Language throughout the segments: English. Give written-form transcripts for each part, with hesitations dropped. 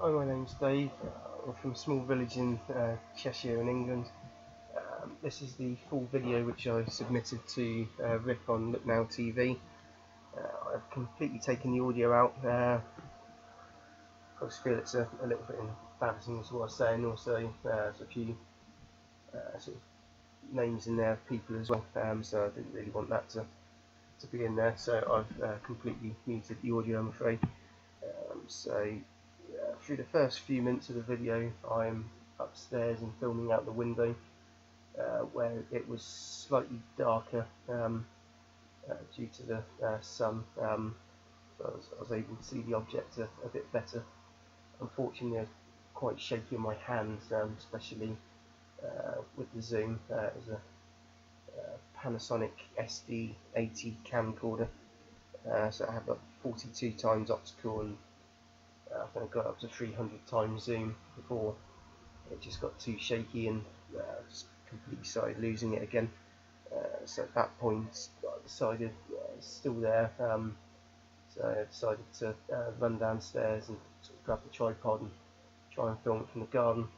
Hi, my name's Dave. I'm from a small village in Cheshire in England. This is the full video which I submitted to Rick on Look Now TV. I've completely taken the audio out. I just feel it's a little bit embarrassing as what I was saying. Also, there's a few sort of names in there of people as well, so I didn't really want that to be in there. So I've completely muted the audio, I'm afraid. Through the first few minutes of the video, I'm upstairs and filming out the window where it was slightly darker due to the sun, so I was able to see the object a bit better. Unfortunately, I was quite shaky in my hands, especially with the zoom. It was a Panasonic SD80 camcorder, so I have a 42 times optical, and I think I got up to 300 times zoom before it just got too shaky and just completely started losing it again. So at that point I decided it's still there, so I decided to run downstairs and sort of grab the tripod and try and film it from the garden.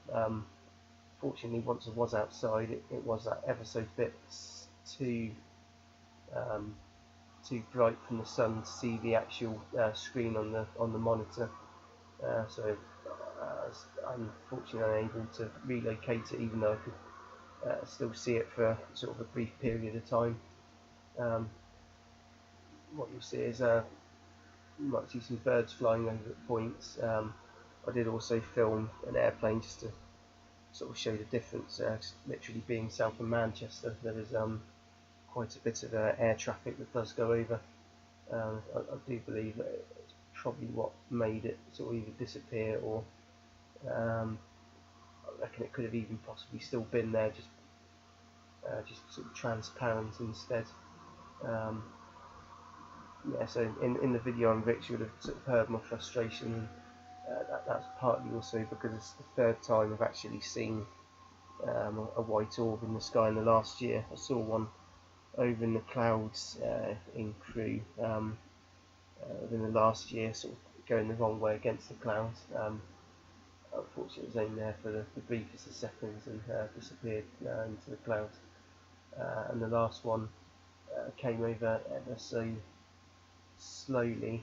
Fortunately, once I was outside, it was that ever so bit too bright from the sun to see the actual screen on the monitor. So I was unfortunately unable to relocate it, even though I could still see it for sort of a brief period of time. What you'll see is you might see some birds flying over at points. I did also film an airplane just to sort of show the difference. Literally being south of Manchester, there is quite a bit of air traffic that does go over. I do believe that it's probably what made it sort of either disappear, or I reckon it could have even possibly still been there, just sort of transparent instead. Yeah, so in the video on Rich, you would have sort of heard my frustration, and that's partly also because it's the third time I've actually seen a white orb in the sky in the last year. I saw one over in the clouds in Crewe within the last year, sort of going the wrong way against the clouds. Unfortunately, it was only there for the briefest of seconds and disappeared into the clouds. And the last one came over ever so slowly,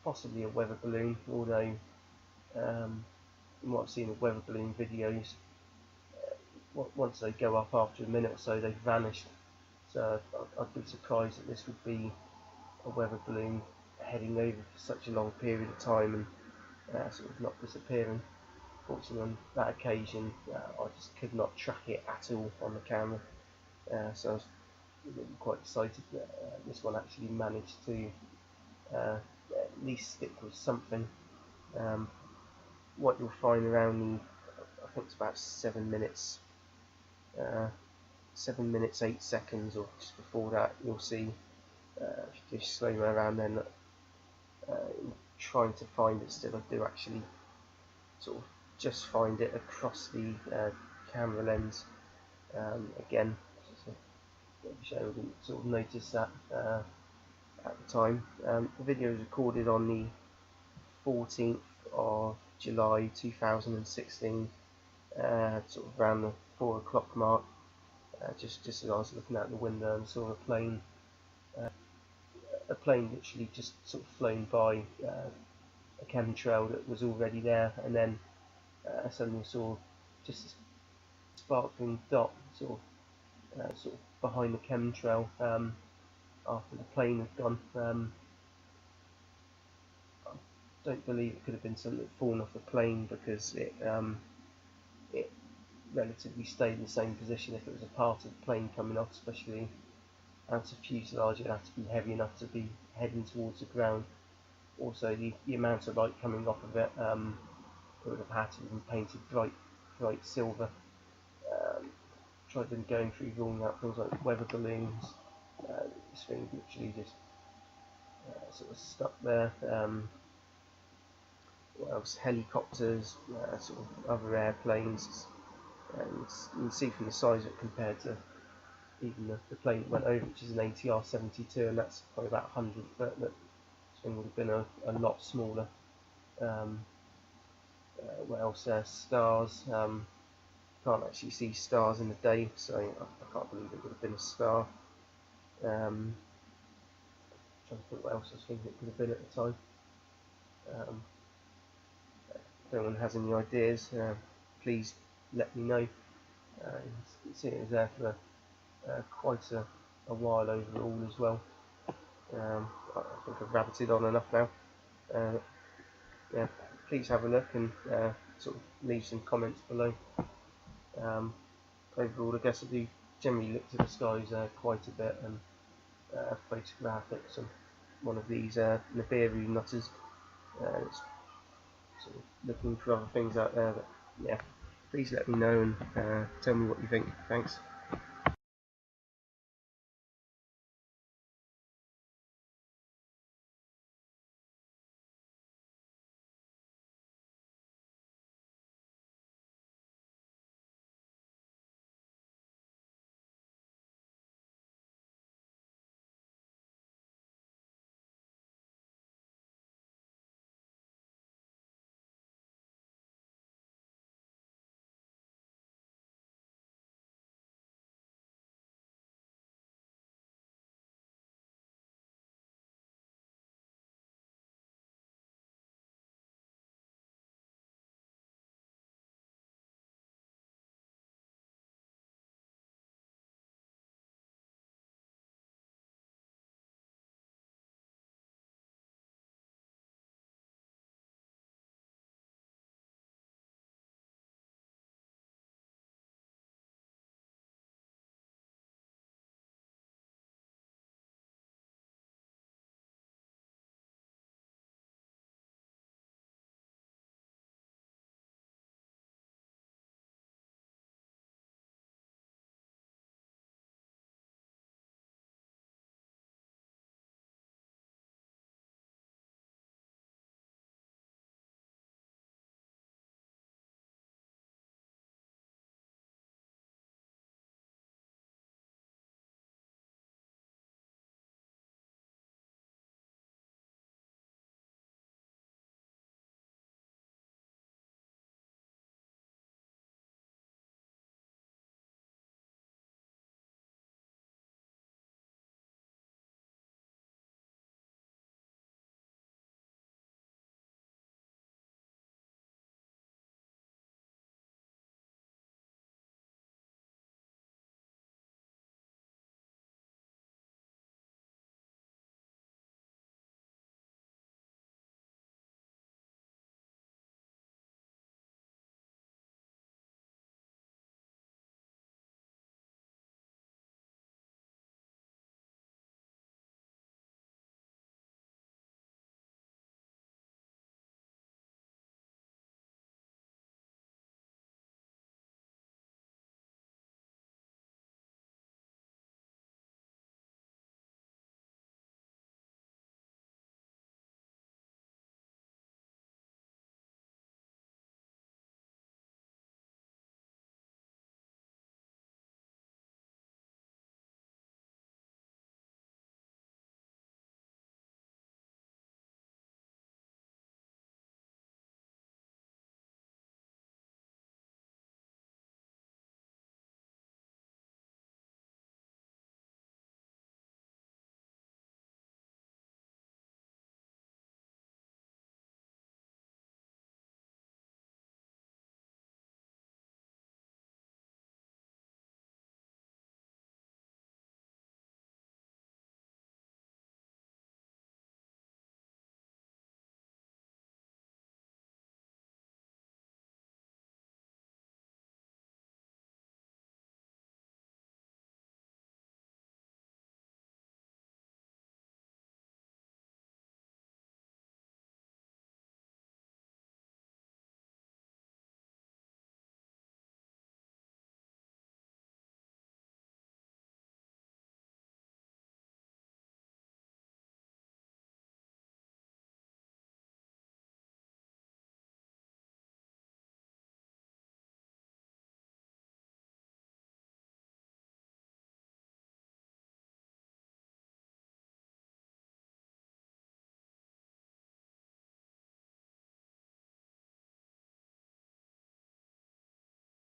possibly a weather balloon, although from what I've seen of weather balloon videos, once they go up after a minute or so, they've vanished. So I'd be surprised that this would be a weather balloon heading over for such a long period of time and sort of not disappearing. Fortunately, on that occasion, I just could not track it at all on the camera, so I was really quite excited that this one actually managed to at least stick with something. What you'll find around I think it's about 7 minutes 8 seconds, or just before that, you'll see if you do slow mo around then, trying to find it still, I do actually sort of just find it across the camera lens. Again, just a bit of a shame I didn't sort of notice that at the time. The video was recorded on the 14th of July 2016, sort of around the 4 o'clock mark, just as I was looking out the window and saw a plane literally just sort of flown by a chemtrail that was already there, and then I suddenly saw just a sparkling dot sort of behind the chemtrail after the plane had gone. I don't believe it could have been something that had fallen off the plane, because it relatively stayed in the same position. If it was a part of the plane coming off, especially out of fuselage, it'd have to be heavy enough to be heading towards the ground. Also, the amount of light coming off of it, it would have had to have been painted bright silver. Tried then going through ruling out things like weather balloons. This thing literally just sort of stuck there. What else? Helicopters, sort of other airplanes, and you can see from the size of it compared to even the plane that went over, which is an ATR-72, and that's probably about 100 foot. That thing would have been a lot smaller. What else? Stars. Can't actually see stars in the day, so I can't believe it would have been a star. Trying to think what else I was thinking it could have been at the time. If anyone has any ideas, please let me know. You see it was there for quite a while overall as well. I think I've rabbited on enough now. Yeah, please have a look and sort of leave some comments below. Overall, I guess I do generally look to the skies quite a bit and photograph it. So one of these Nibiru nutters. It's sort of looking for other things out there. But yeah, please let me know and tell me what you think. Thanks.